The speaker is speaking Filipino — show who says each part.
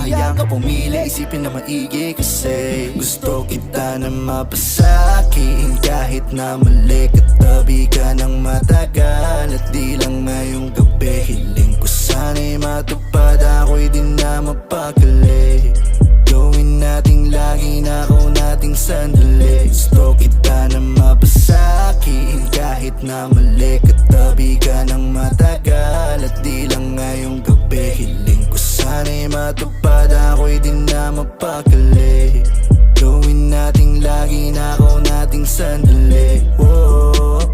Speaker 1: hayaan ka pumili, isipin na maigi. Kasi gusto kita na mapasakin kahit na mali. Katabi ka ng matagal at di lang ngayong gabi. Hiling ko sana'y matupad, ako'y di na mapakali. Gawin nating lagi na ako nating sandali. Gusto kita na mapasakin kahit na mali. Katabi ka ng matagal at di lang ngayong gabi. Hiling ko sana'y matupad, ako'y di na mapakali. Gawin nating lagi na ako nating sandali. Whoa.